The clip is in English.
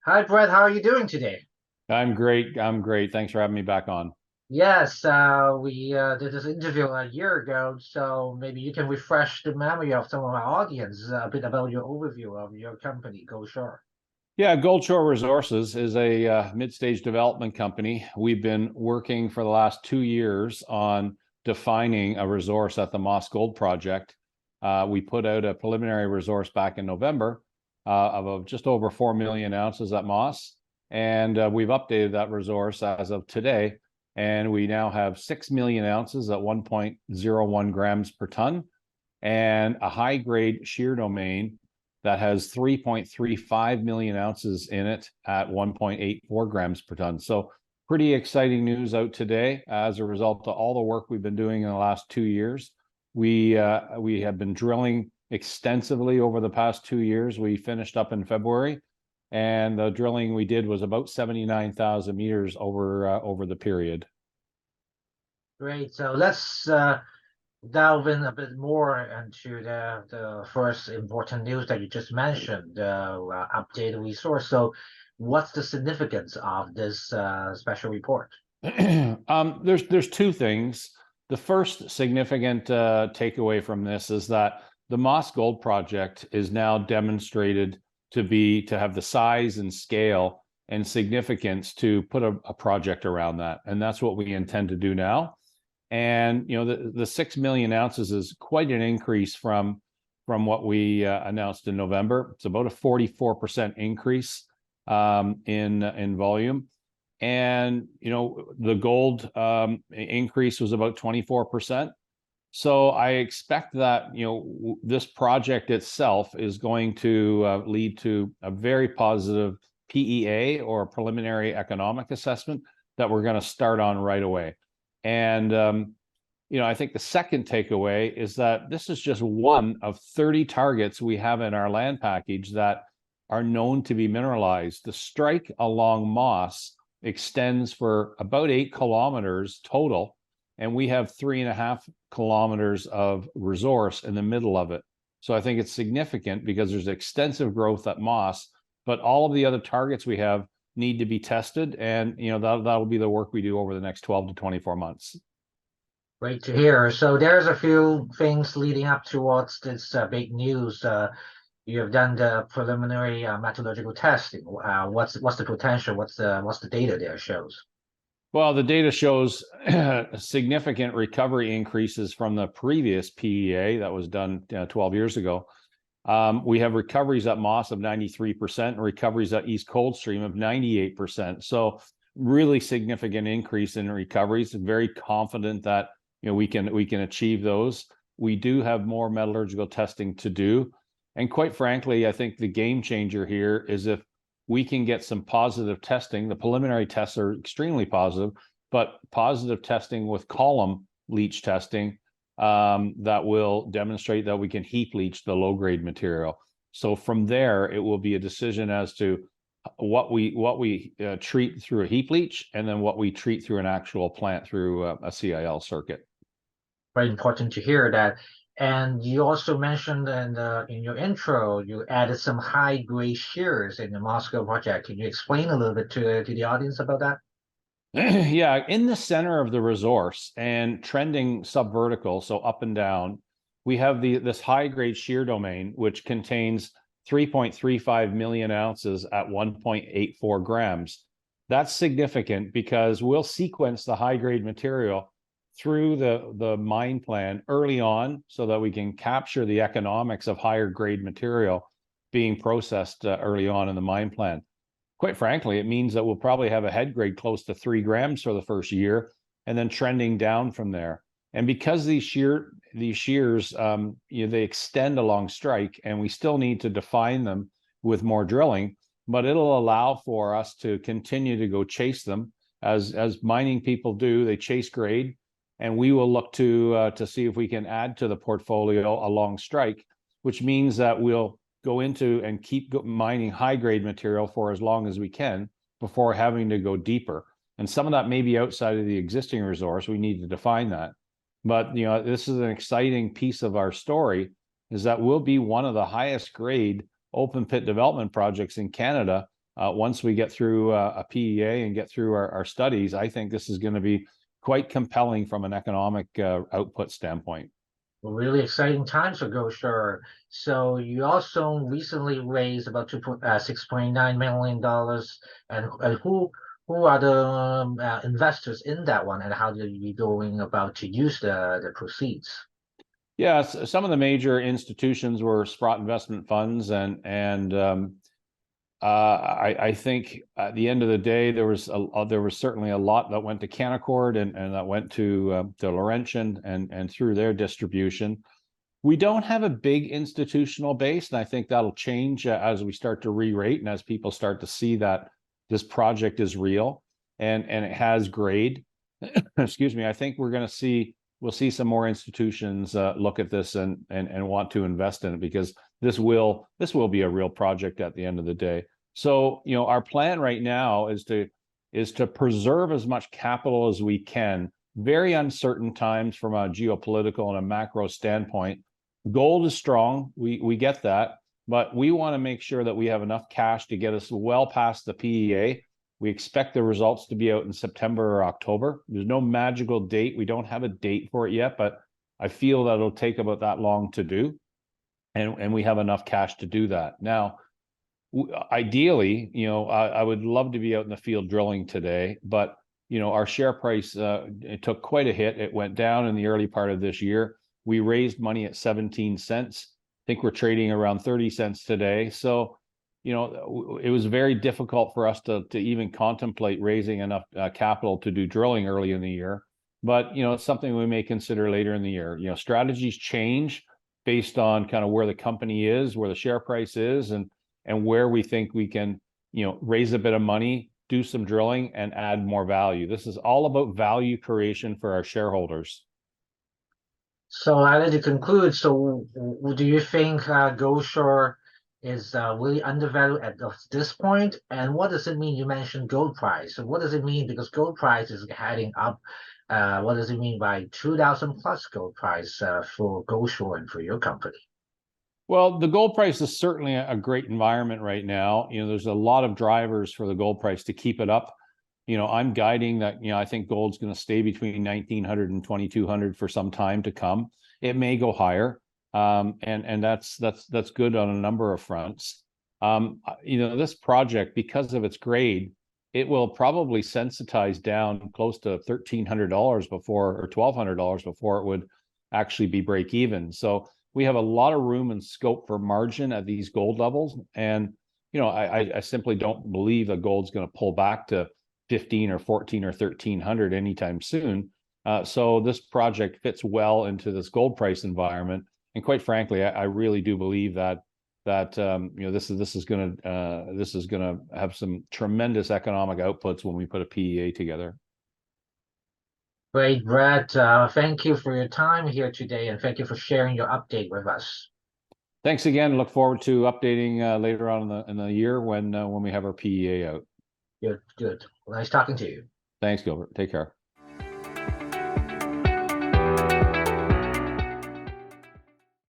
Hi, Brett. How are you doing today? I'm great. I'm great. Thanks for having me back on. Yes, we did this interview a year ago, so maybe you can refresh the memory of some of our audience a bit about your overview of your company, Goldshore. Yeah, Goldshore Resources is a mid-stage development company. We've been working for the last 2 years on defining a resource at the Moss Gold Project. We put out a preliminary resource back in November of just over 4 million ounces at Moss, and we've updated that resource as of today, and we now have 6 million ounces at 1.01 grams per ton, and a high-grade shear domain that has 3.35 million ounces in it at 1.84 grams per ton. So pretty exciting news out today as a result of all the work we've been doing in the last 2 years. We have been drilling extensively over the past 2 years. We finished up in February, and the drilling we did was about 79,000 meters over the period. Great. So let's delve in a bit more into the first important news that you just mentioned, the updated resource. So, what's the significance of this special report? There's two things. The first significant takeaway from this is that the Moss Gold Project is now demonstrated to have the size and scale and significance to put a project around that, and that's what we intend to do now. And the 6 million ounces is quite an increase from what we announced in November. It's about a 44% increase in volume. And the gold increase was about 24%. So I expect that this project itself is going to lead to a very positive PEA, or preliminary economic assessment, that we're going to start on right away. And I think the second takeaway is that this is just one of 30 targets we have in our land package that are known to be mineralized. The strike along Moss extends for about 8 kilometers total, and we have 3.5 kilometers of resource in the middle of it. So I think it's significant because there's extensive growth at Moss, but all of the other targets we have need to be tested, and that'll be the work we do over the next 12 to 24 months. Great to hear. So there's a few things leading up towards this big news. You have done the preliminary metallurgical testing. What's the potential? What's the data there shows? Well, the data shows significant recovery increases from the previous PEA that was done 12 years ago. We have recoveries at Moss of 93% and recoveries at East Coldstream of 98%. So really significant increase in recoveries. Very confident that we can achieve those. We do have more metallurgical testing to do. And quite frankly, I think the game changer here is if we can get some positive testing. The preliminary tests are extremely positive, but positive testing with column leach testing that will demonstrate that we can heap leach the low-grade material. So from there, it will be a decision as to what we treat through a heap leach, and then what we treat through an actual plant through a CIL circuit. Very important to hear that. And you also mentioned in your intro, you added some high-grade shears in the Moscow project. Can you explain a little bit to the audience about that? Yeah, in the center of the resource and trending subvertical, so up and down, we have this high-grade shear domain, which contains 3.35 million ounces at 1.84 grams. That's significant because we'll sequence the high-grade material through the mine plan early on so that we can capture the economics of higher grade material being processed early on in the mine plan. Quite frankly, it means that we'll probably have a head grade close to 3 grams for the first year, and then trending down from there. And because these shears, they extend along strike, and we still need to define them with more drilling, but it'll allow for us to continue to go chase them as mining people do. They chase grade, and we will look to see if we can add to the portfolio along strike, which means that we'll go into and keep mining high-grade material for as long as we can before having to go deeper. And some of that may be outside of the existing resource. We need to define that. But this is an exciting piece of our story, is that we'll be one of the highest grade open pit development projects in Canada once we get through a PEA and get through our studies, I think this is going to be quite compelling from an economic output standpoint. Well, really exciting times for Goldshore. So you also recently raised about $6.9 million, and who are the investors in that one, and how are you going about to use the proceeds? Yes, some of the major institutions were Sprott investment funds, and I think at the end of the day, there was certainly a lot that went to Canaccord and that went to Laurentian and through their distribution. We don't have a big institutional base, and I think that'll change as we start to re-rate and as people start to see that this project is real and it has grade. Excuse me. I think we'll see some more institutions look at this and want to invest in it, because this will be a real project at the end of the day. So, our plan right now is to preserve as much capital as we can. Very uncertain times from a geopolitical and a macro standpoint. Gold is strong. We get that, but we want to make sure that we have enough cash to get us well past the PEA. We expect the results to be out in September or October. There's no magical date. We don't have a date for it yet, but I feel that it'll take about that long to do. And we have enough cash to do that. Now, ideally, I would love to be out in the field drilling today, but, our share price, it took quite a hit. It went down in the early part of this year. We raised money at 17 cents. I think we're trading around 30 cents today. So, it was very difficult for us to even contemplate raising enough capital to do drilling early in the year. But, it's something we may consider later in the year. Strategies change based on kind of where the company is, where the share price is, and where we think we can, raise a bit of money, do some drilling, and add more value. This is all about value creation for our shareholders. So I let you conclude. So do you think Goldshore is really undervalued at this point? And what does it mean? You mentioned gold price. So what does it mean? Because gold price is heading up. What does it mean by 2,000 plus gold price for Goldshore and for your company? Well, the gold price is certainly a great environment right now. There's a lot of drivers for the gold price to keep it up. I'm guiding that, I think gold's going to stay between 1,900 and 2,200 for some time to come. It may go higher. And that's good on a number of fronts. This project, because of its grade, it will probably sensitize down close to $1,300 before, or $1,200 before it would actually be break even. So we have a lot of room and scope for margin at these gold levels. And, I simply don't believe that gold's going to pull back to 15 or 14 or 1,300 anytime soon. So this project fits well into this gold price environment. And quite frankly, I really do believe that this is going to have some tremendous economic outputs when we put a PEA together. Great, Brad. Thank you for your time here today, and thank you for sharing your update with us. Thanks again. Look forward to updating later on in the year when we have our PEA out. Good. Nice talking to you. Thanks, Gilbert. Take care.